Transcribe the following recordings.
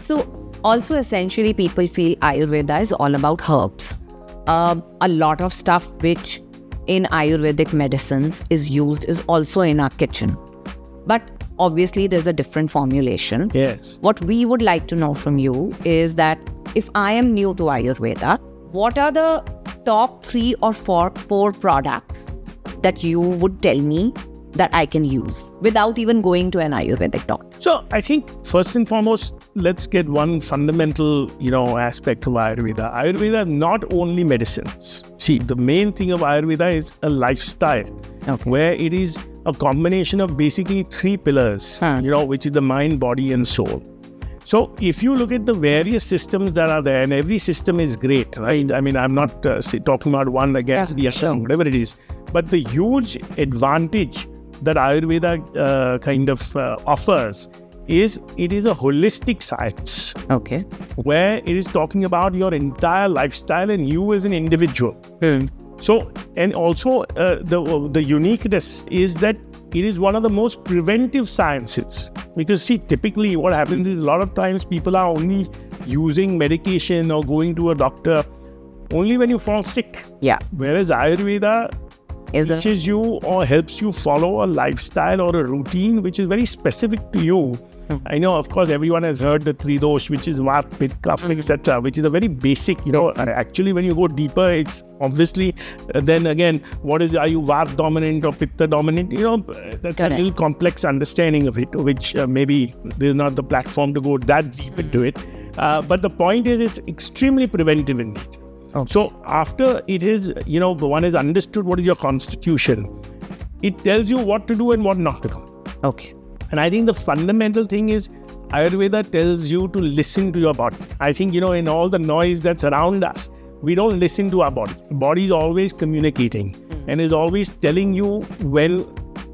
So also essentially people feel Ayurveda is all about herbs. A lot of stuff which in Ayurvedic medicines is used is also in our kitchen. But obviously there's a different formulation. Yes. What we would like to know from you is that if I am new to Ayurveda, what are the top 3 or 4 products that you would tell me that I can use without even going to an Ayurvedic doctor? So I think first and foremost, let's get one fundamental, aspect of Ayurveda. Ayurveda is not only medicines. See, the main thing of Ayurveda is a lifestyle, where it is a combination of basically 3 pillars, which is the mind, body, and soul. So if you look at the various systems that are there, and every system is great, right? I mean, I'm not talking about one against the other, whatever it is. But the huge advantage that Ayurveda offers is it is a holistic science. Okay. Where it is talking about your entire lifestyle and you as an individual. So, and also the uniqueness is that it is one of the most preventive sciences. Because see, typically what happens is a lot of times people are only using medication or going to a doctor only when you fall sick. Yeah. Whereas Ayurveda teaches you or helps you follow a lifestyle or a routine which is very specific to you. I know, of course, everyone has heard the 3 dosh, which is Vata, Pitta, Kapha, etc., which is a very basic, actually when you go deeper, it's obviously, then again, are you Vata dominant or Pitta dominant? That's a little complex understanding of it, which maybe there's not the platform to go that deep into it. But the point is, it's extremely preventive in nature. Okay. So after it is, one has understood what is your constitution, it tells you what to do and what not to do. Okay. And I think the fundamental thing is Ayurveda tells you to listen to your body. I think, in all the noise that's around us, we don't listen to our body. The body is always communicating and is always telling you when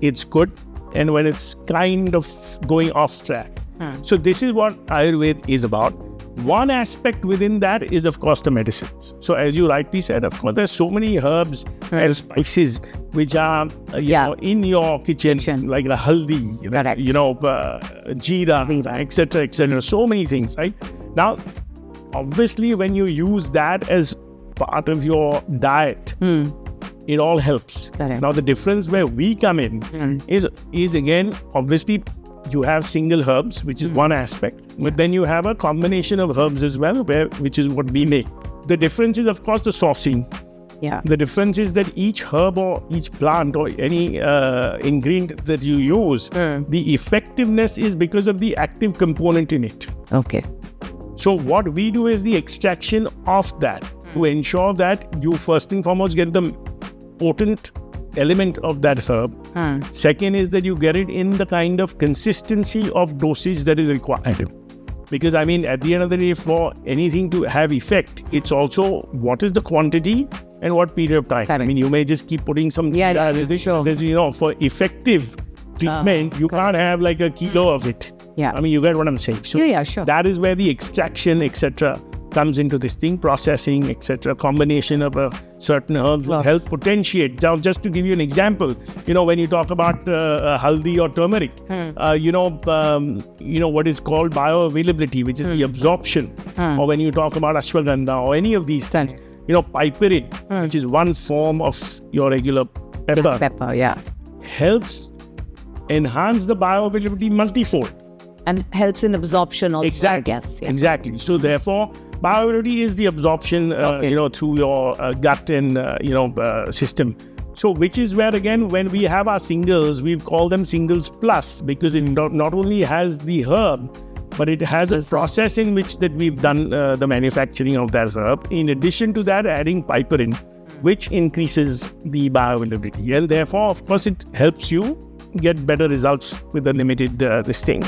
it's good and when it's kind of going off track. So this is what Ayurveda is about. One aspect within that is, of course, the medicines. So as you rightly said, of course, there's so many herbs and spices which are in your kitchen, like the haldi, jeera, etc., etc. So many things, right? Now, obviously, when you use that as part of your diet, it all helps. Now, the difference where we come in is again, obviously, you have single herbs, which is one aspect, but then you have a combination of herbs as well, which is what we make. The difference is, of course, the sourcing. Yeah. The difference is that each herb or each plant or any ingredient that you use, the effectiveness is because of the active component in it. Okay. So what we do is the extraction of that to ensure that you first and foremost get the potent element of that herb. Second is that you get it in the kind of consistency of dosage that is required. Because at the end of the day, for anything to have effect, it's also what is the quantity and what period of time. Correct. You may just keep putting some Sure. For effective treatment, you can't have like a kilo of it. Yeah. You get what I'm saying. So sure. that is where the extraction, etc., comes into this thing, processing, etc. Combination of a certain herbs will help potentiate. Now, just to give you an example, when you talk about haldi or turmeric, what is called bioavailability, which is the absorption, or when you talk about ashwagandha or any of these things, piperine, which is one form of your regular pepper, helps enhance the bioavailability multifold. And helps in absorption also, exactly. I guess. Yeah. Exactly. So therefore, bioavailability is the absorption, through your gut and, system. So which is where, again, when we have our singles, we call them singles plus, because it not only has the herb, but it has a process in which that we've done the manufacturing of that herb. In addition to that, adding piperine, which increases the bioavailability. And therefore, of course, it helps you get better results with the limited this thing.